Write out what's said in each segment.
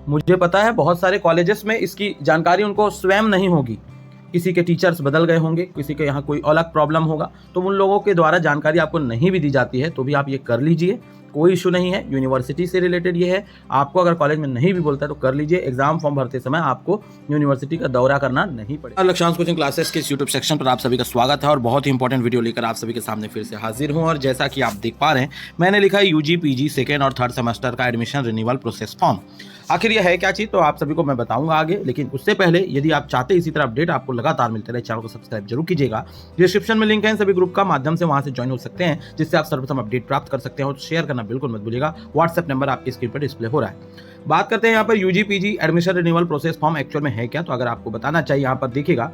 मुझे पता है बहुत सारे कॉलेजेस में इसकी जानकारी उनको स्वयं नहीं होगी, किसी के टीचर्स बदल गए होंगे, किसी के यहाँ कोई अलग प्रॉब्लम होगा, तो उन लोगों के द्वारा जानकारी आपको नहीं भी दी जाती है, तो भी आप ये कर लीजिए, कोई इशू नहीं है। यूनिवर्सिटी से रिलेटेड ये है, आपको अगर कॉलेज में नहीं भी बोलता है तो कर लीजिए। एग्जाम फॉर्म भरते समय आपको यूनिवर्सिटी का दौरा करना नहीं पड़ेगा। लक्ष्यांश कोचिंग क्लासेस के इस यूट्यूब सेक्शन पर आप सभी का स्वागत है और बहुत ही इंपॉर्टेंट वीडियो लेकर आप सभी के सामने फिर से हाजिर हूँ। और जैसा कि आप देख पा रहे हैं, मैंने लिखा है यूजी पीजी सेकेंड और थर्ड सेमेस्टर का एडमिशन रिन्यूअल प्रोसेस फॉर्म। आखिर यह है क्या चीज़, तो आप सभी को मैं बताऊंगा आगे, लेकिन उससे पहले यदि आप चाहते इसी तरह अपडेट आपको लगातार मिलते रहे, चैनल को सब्सक्राइब जरूर कीजिएगा। डिस्क्रिप्शन में लिंक है इन सभी ग्रुप का, माध्यम से वहां से ज्वाइन हो सकते हैं, जिससे आप सर्वप्रथम अपडेट प्राप्त कर सकते हैं। और शेयर करना बिल्कुल मत भूलिएगा। व्हाट्सएप नंबर आपकी स्क्रीन पर डिस्प्ले हो रहा है। बात करते हैं यहाँ पर UG PG admission renewal process form actual में है क्या, तो अगर आपको बताना चाहिए यहाँ पर देखिएगा,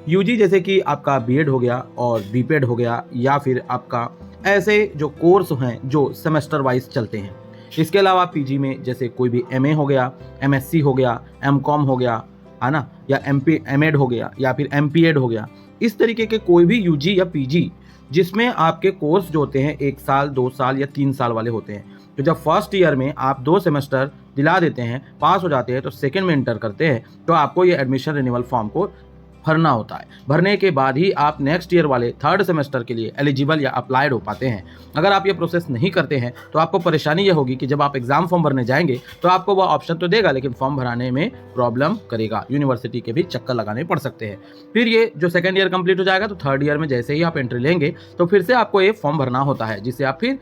यूजी जैसे कि आपका बीएड हो गया और बीपेड हो गया, या फिर आपका ऐसे जो कोर्स हैं जो सेमेस्टर वाइज चलते हैं। इसके अलावा पीजी में जैसे कोई भी एमए हो गया, एमएससी हो गया, एमकॉम हो गया, है ना, या एमएड हो गया, या फिर एमपीएड हो गया, इस तरीके के कोई भी यूजी या पीजी जिसमें आपके कोर्स जो होते हैं 1 साल 2 साल या 3 साल वाले होते हैं। तो जब फर्स्ट ईयर में आप 2 सेमेस्टर दिला देते हैं, पास हो जाते हैं, तो सेकेंड में इंटर करते हैं, तो आपको ये एडमिशन रिन्यूअल फॉर्म को भरना होता है। भरने के बाद ही आप नेक्स्ट ईयर वाले थर्ड सेमेस्टर के लिए एलिजिबल या अप्लाइड हो पाते हैं। अगर आप ये प्रोसेस नहीं करते हैं तो आपको परेशानी ये होगी कि जब आप एग्जाम फॉर्म भरने जाएंगे तो आपको वो ऑप्शन तो देगा, लेकिन फॉर्म भराने में प्रॉब्लम करेगा, यूनिवर्सिटी के भी चक्कर लगाने पड़ सकते हैं। फिर ये जो सेकेंड ईयर कंप्लीट हो जाएगा तो थर्ड ईयर में जैसे ही आप एंट्री लेंगे तो फिर से आपको ये फॉर्म भरना होता है, जिससे आप फिर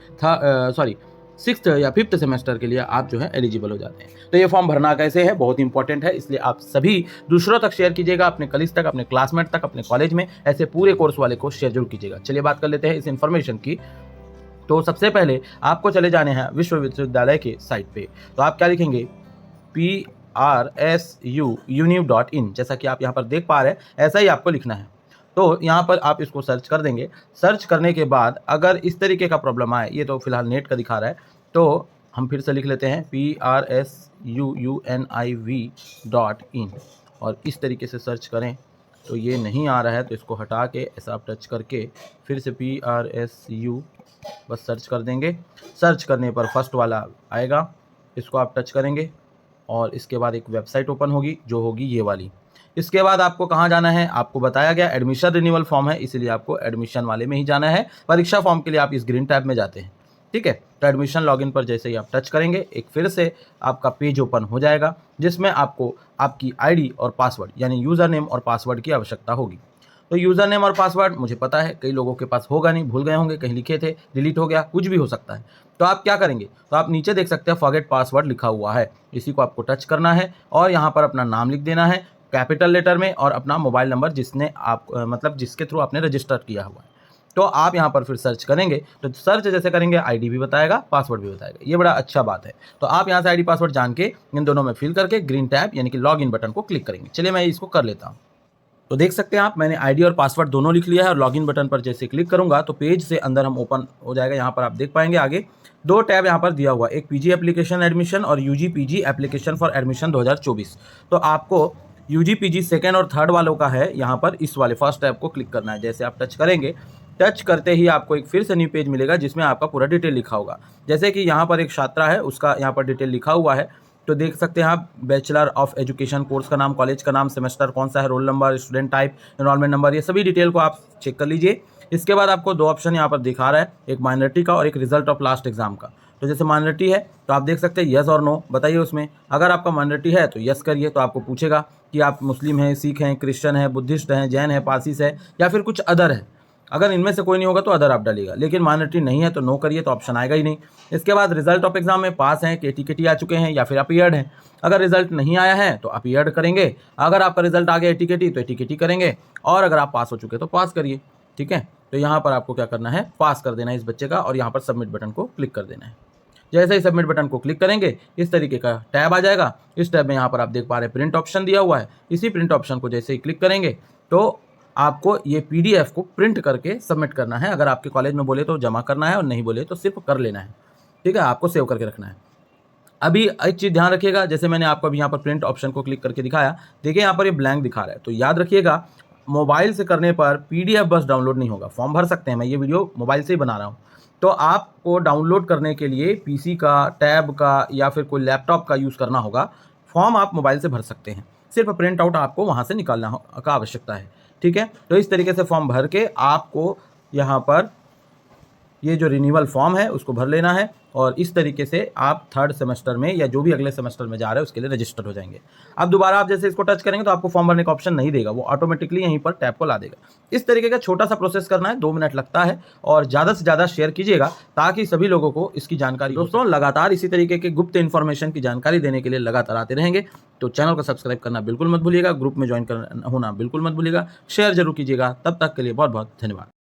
6th या 5th सेमेस्टर के लिए आप जो है एलिजिबल हो जाते हैं। तो ये फॉर्म भरना कैसे है, बहुत इंपॉर्टेंट है, इसलिए आप सभी दूसरों तक शेयर कीजिएगा, अपने कलीग तक, अपने क्लासमेट तक, अपने कॉलेज में ऐसे पूरे कोर्स वाले को शेयर जरूर कीजिएगा। चलिए बात कर लेते हैं इस इन्फॉर्मेशन की। तो सबसे पहले आपको चले जाने हैं विश्वविद्यालय के साइट पे। तो आप क्या लिखेंगे, PRSU.univ.in, जैसा कि आप यहाँ पर देख पा रहे हैं, ऐसा ही आपको लिखना है। तो यहाँ पर आप इसको सर्च कर देंगे। सर्च करने के बाद अगर इस तरीके का प्रॉब्लम आए, ये तो फिलहाल नेट का दिखा रहा है, तो हम फिर से लिख लेते हैं PRSUUNIV.in और इस तरीके से सर्च करें तो ये नहीं आ रहा है, तो इसको हटा के ऐसा आप टच करके फिर से PRSU बस सर्च कर देंगे। सर्च करने पर फर्स्ट वाला आएगा, इसको आप टच करेंगे और इसके बाद एक वेबसाइट ओपन होगी जो होगी ये वाली। इसके बाद आपको कहाँ जाना है, आपको बताया गया एडमिशन रिन्यूअल फॉर्म है, इसलिए आपको एडमिशन वाले में ही जाना है। परीक्षा फॉर्म के लिए आप इस ग्रीन टैब में जाते हैं, ठीक है। तो एडमिशन लॉगिन पर जैसे ही आप टच करेंगे, एक फिर से आपका पेज ओपन हो जाएगा, जिसमें आपको आपकी आईडी और पासवर्ड यानी यूज़र नेम और पासवर्ड की आवश्यकता होगी। तो यूज़र नेम और पासवर्ड मुझे पता है कई लोगों के पास होगा नहीं, भूल गए होंगे, कहीं लिखे थे, डिलीट हो गया, कुछ भी हो सकता है। तो आप क्या करेंगे, तो आप नीचे देख सकते हैं फॉरगेट पासवर्ड लिखा हुआ है, इसी को आपको टच करना है और यहाँ पर अपना नाम लिख देना है कैपिटल लेटर में और अपना मोबाइल नंबर जिसने आप जिसके थ्रू आपने रजिस्टर किया हुआ है। तो आप यहाँ पर फिर सर्च करेंगे, तो सर्च जैसे करेंगे आईडी भी बताएगा, पासवर्ड भी बताएगा, ये बड़ा अच्छा बात है। तो आप यहाँ से आईडी पासवर्ड जान के इन दोनों में फिल करके ग्रीन टैब यानी कि लॉग इन बटन को क्लिक करेंगे। चलिए मैं इसको कर लेता हूँ। तो देख सकते हैं आप, मैंने आईडी और पासवर्ड दोनों लिख लिया है और लॉगिन बटन पर जैसे क्लिक करूंगा तो पेज से अंदर हम ओपन हो जाएगा। यहाँ पर आप देख पाएंगे आगे 2 टैब यहाँ पर दिया हुआ, एक पीजी एप्लीकेशन एडमिशन और UG PG application for admission 2024। तो आपको यूजी पीजी सेकेंड और थर्ड वालों का है, यहाँ पर इस वाले फर्स्ट टैब को क्लिक करना है। जैसे आप टच करेंगे, टच करते ही आपको एक फिर से न्यू पेज मिलेगा जिसमें आपका पूरा डिटेल लिखा होगा। जैसे कि यहाँ पर एक छात्रा है, उसका यहाँ पर डिटेल लिखा हुआ है, तो देख सकते हैं आप, बैचलर ऑफ एजुकेशन, कोर्स का नाम, कॉलेज का नाम, सेमेस्टर कौन सा है, roll number, student type, enrolment number, ये सभी डिटेल को आप चेक कर लीजिए। इसके बाद आपको 2 ऑप्शन यहाँ पर दिखा रहा है, एक माइनॉरिटी का और एक रिजल्ट ऑफ लास्ट एग्जाम का। तो जैसे माइनॉरिटी है तो आप देख सकते हैं यस और नो बताइए उसमें। अगर आपका माइनॉरिटी है तो यस करिए, तो आपको पूछेगा कि आप मुस्लिम हैं, सिख हैं, क्रिश्चियन है, बुद्धिस्ट हैं, जैन है, पारसीस है या फिर कुछ अदर है। अगर इनमें से कोई नहीं होगा तो अदर आप डालिएगा, लेकिन माइनॉरिटी नहीं है तो नो करिए, तो ऑप्शन आएगा ही नहीं। इसके बाद रिजल्ट ऑफ एग्जाम में पास हैं, केटी आ चुके हैं या फिर अपीयर्ड हैं। अगर रिजल्ट नहीं आया है तो अपीयर्ड करेंगे, अगर आपका रिजल्ट आ गया एटी तो एटी करेंगे, और अगर आप पास हो चुके तो पास करिए, ठीक है। तो यहाँ पर आपको क्या करना है, पास कर देना है इस बच्चे का और यहाँ पर सबमिट बटन को क्लिक कर देना है। जैसे ही सबमिट बटन को क्लिक करेंगे इस तरीके का टैब आ जाएगा। इस टैब में यहाँ पर आप देख पा रहे हैं प्रिंट ऑप्शन दिया हुआ है, इसी प्रिंट ऑप्शन को जैसे ही क्लिक करेंगे तो आपको ये PDF को प्रिंट करके सबमिट करना है। अगर आपके कॉलेज में बोले तो जमा करना है और नहीं बोले तो सिर्फ कर लेना है, ठीक है, आपको सेव करके रखना है। अभी एक चीज़ ध्यान रखिएगा, जैसे मैंने आपको अभी यहाँ पर प्रिंट ऑप्शन को क्लिक करके दिखाया, देखिए यहाँ पर ये ब्लैंक दिखा रहा है, तो याद रखिएगा मोबाइल से करने पर PDF बस डाउनलोड नहीं होगा। फॉर्म भर सकते हैं, मैं ये वीडियो मोबाइल से ही बना रहा हूँ, तो आपको डाउनलोड करने के लिए PC का, टैब का या फिर कोई लैपटॉप का यूज़ करना होगा। फॉर्म आप मोबाइल से भर सकते हैं, सिर्फ प्रिंट आउट आपको वहाँ से निकालना का आवश्यकता है। ठीक है, तो इस तरीके से फॉर्म भर के आपको यहाँ पर ये जो रिन्यूअल फॉर्म है उसको भर लेना है और इस तरीके से आप थर्ड सेमेस्टर में या जो भी अगले सेमेस्टर में जा रहे हैं उसके लिए रजिस्टर हो जाएंगे। अब दोबारा आप जैसे इसको टच करेंगे तो आपको फॉर्म भरने का ऑप्शन नहीं देगा, वो ऑटोमेटिकली यहीं पर टैब को ला देगा। इस तरीके का छोटा सा प्रोसेस करना है, 2 मिनट लगता है और ज़्यादा से ज़्यादा शेयर कीजिएगा ताकि सभी लोगों को इसकी जानकारी। दोस्तों लगातार इसी तरीके के गुप्त इन्फॉर्मेशन की जानकारी देने के लिए लगातार आते रहेंगे, तो चैनल को सब्सक्राइब करना बिल्कुल मत भूलिएगा, ग्रुप में ज्वाइन होना बिल्कुल मत भूलिएगा, शेयर जरूर कीजिएगा। तब तक के लिए बहुत बहुत धन्यवाद।